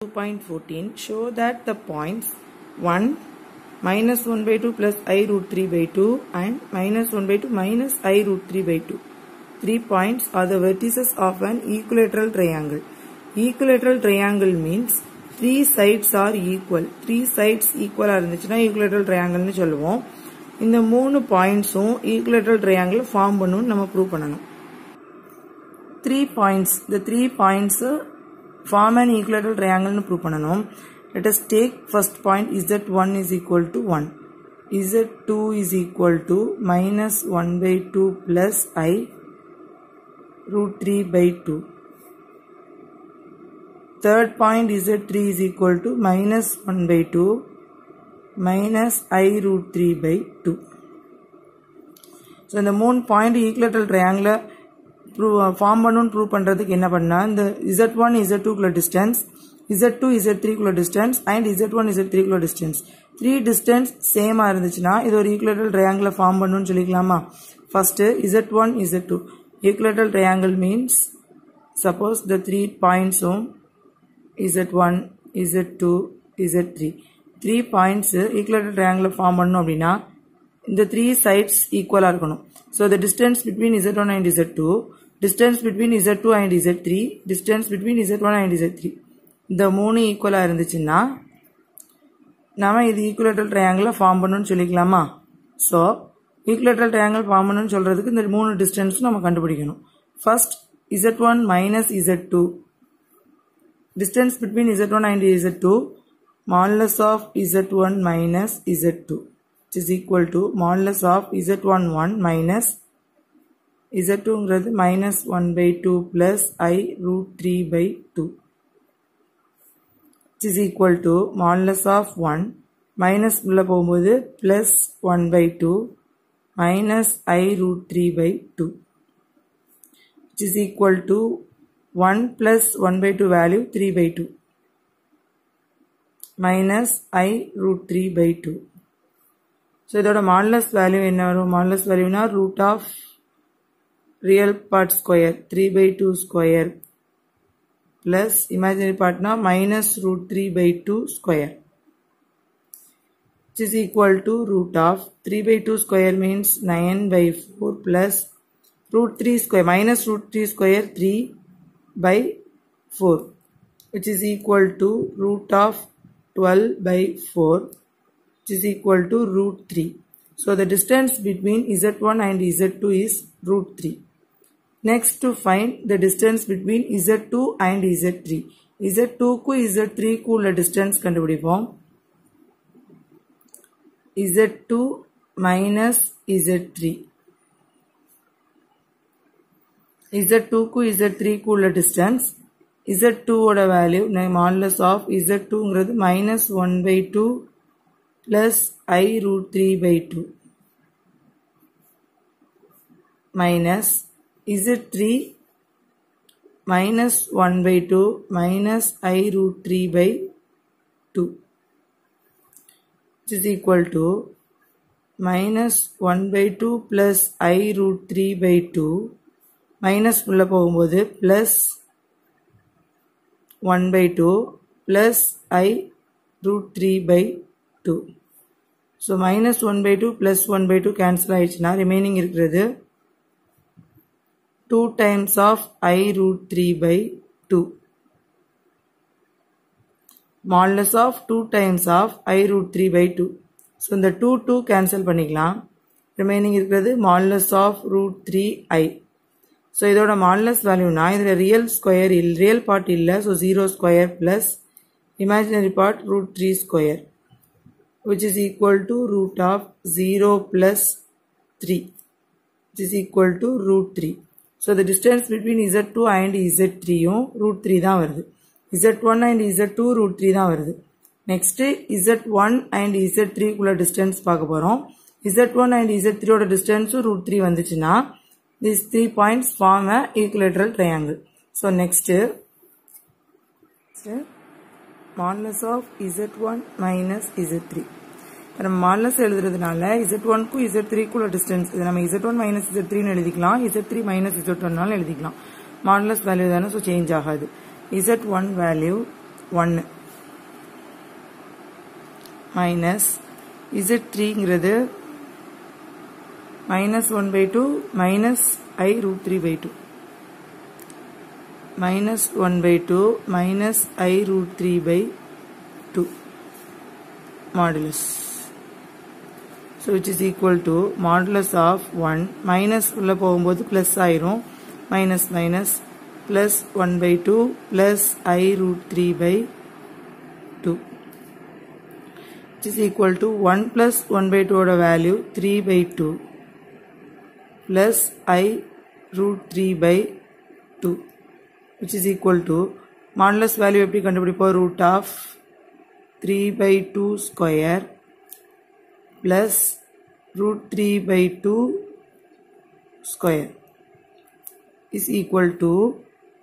2.14 show that the points 1 minus 1 by 2 plus I root 3 by 2 and minus 1 by 2 minus I root 3 by 2. 3 points are the vertices of an equilateral triangle. Equilateral triangle means 3 sides are equal. 3 sides equal இருந்துச்சுனா equilateral triangle னு சொல்லுவோம். இந்த மூணு பாயிண்ட்ஸும் equilateral triangle form பண்ணனும் நம்ம prove பண்ணனும். 3 points, the 3 points form an equilateral triangle னு prove பண்ணனும். Let us take first point Z1 is equal to 1. Z2 is equal to minus 1 by 2 plus I root 3 by 2. Third point Z3 is equal to minus 1 by 2 minus I root 3 by 2. So, இந்த மூணு point equilateral triangle form பண்ணனும் prove பண்றதுக்கு என்ன பண்ணா இந்த Z1 Z2 குள்ள distance Z2 Z3 குள்ள distance and Z1 Z3 குள்ள டிஸ்டன்ஸ் 3 டிஸ்டன்ஸ் சேமா இருந்துச்சுனா இது ஒரு equilateral triangle ஃபார்ம் பண்ணனும்னு சொல்லிக்கலாமா first Z1 Z2 equilateral triangle means suppose the 3 points Z1 Z2 Z3 3 points equilateral triangle form பண்ணனும் அப்படினா இந்த 3 sides equal இருக்கணும் so the distance between Z1 and Z2 distance between Z2 and Z3 distance between Z1 and Z3 இந்த மூணு ஈக்குவலா இருந்துச்சுன்னா நாம இது equilateral triangle ஃபார்ம் பண்ணனும்னு சொல்லிக்கலாமா சோ equilateral triangle ஃபார்ம் பண்ணனும்னு சொல்றதுக்கு இந்த மூணு டிஸ்டன்ஸ் நம்ம கண்டுபிடிக்கணும் first Z1 minus Z2 distance between Z1 and Z2 modulus of Z1 minus Z2 which is equal to modulus of Z11 minus Z2 minus 1 by 2 plus I root 3 by 2 which is equal to modulus of 1 minus plus 1 by 2 minus I root 3 by 2 which is equal to 1 plus 1 by 2 value 3 by 2 minus I root 3 by 2. So, இதோட modulus value என்ன வரும் modulus value na root of real part square 3 by 2 square plus imaginary part na minus root 3 by 2 square which is equal to root of 3 by 2 square means 9 by 4 plus root 3 square minus root 3 square 3 by 4 which is equal to root of 12 by 4 which is equal to root 3. So, the distance between Z1 and Z2 is root 3. Next, to find the distance between Z2 and Z3. Z2 ku Z3 ku ulla distance கண்டுபிடிப்போம். Z2 minus Z3. Z2 ku Z3 ku ulla distance. Z2 oda value modulus of Z2 ங்கிறது minus 1 by 2 plus I root 3 by 2 minus Z3 minus 1 by 2 minus I root 3 by 2 which is equal to minus 1 by 2 plus I root 3 by 2 minus உள்ள போகும்போது plus 1 by 2 plus I root 3 by 2. So, minus 1 by 2 plus 1 by 2 cancel ஆயிடுச்சுனா remaining இருக்கிறது 2 times of I root 3 by 2. Modulus of 2 times of I root 3 by 2. So, இந்த 2 cancel பண்ணிக்கலாம். Remaining இருக்கிறது modulus of root 3 I. So, இதோட modulus value na இதில் real square real part இல்ல. So, 0 square plus imaginary part root 3 square which is equal to root of 0 plus 3 which is equal to root 3. So, the distance between Z2 and Z3 root 3 தான் வருது. Z1 and Z2 root 3 தான் வருது. Next, Z1 and Z3 குள்ள distance பார்க்க போறோம். Z1 and Z3 ஓட distance root 3 வந்துச்சுனா these 3 points form a equilateral triangle. So, next, modulus of Z1 minus Z3. இப்போ நம்ம modulus எழுதுறதுனால Z1 க்கு Z3 குள்ள distance இது நம்ம Z1 minus Z3 னு எழுதிக்கலாம் Z3 minus Z1 னால எழுதிக்கலாம் modulus value தான so change ஆகாது Z1 value 1 minus z3ங்கிறது minus 1 by 2 minus I root 3 by 2 minus 1 by 2 minus I root 3 by 2 modulus. So which is equal to modulus of 1 minus உள்ள போகும்போது plus ஆயிரும் minus minus plus 1 by 2 plus I root 3 by 2 which is equal to 1 plus 1 by 2 oda value 3 by 2 plus I root 3 by 2 which is equal to modulus value எப்படி கண்டுபிடிப்போம் root of 3 by 2 square plus root 3 by 2 square is equal to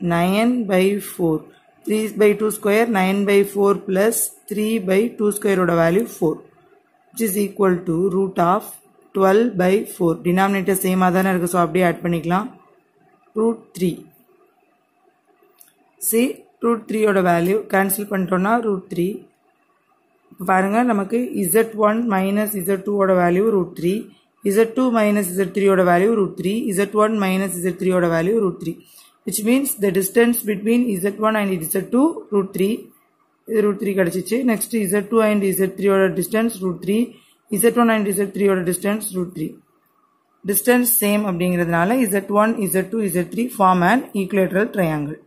9 by 4. 3 by 2 square 9 by 4 plus 3 by 2 square oda value 4 which is equal to root of 12 by 4. Denominator same ஆதானே இருக்கு, so அப்படியே add பண்ணிக்கலாம். root 3. See root 3 oda value cancel பண்ணிட்டோம்னா root 3. பாருங்க நமக்கு z1 minus z2 oda value root 3, z2 minus z3 oda value root 3, z1 minus z3 oda value root 3, which means the distance between z1 and z2 root 3. இது root 3 கிடைச்சிச்சு. next z2 and z3 oda distance root 3, z1 and z3 oda distance root 3. distance same அப்படிங்கிறதுனால z1 z2 z3 form an equilateral triangle.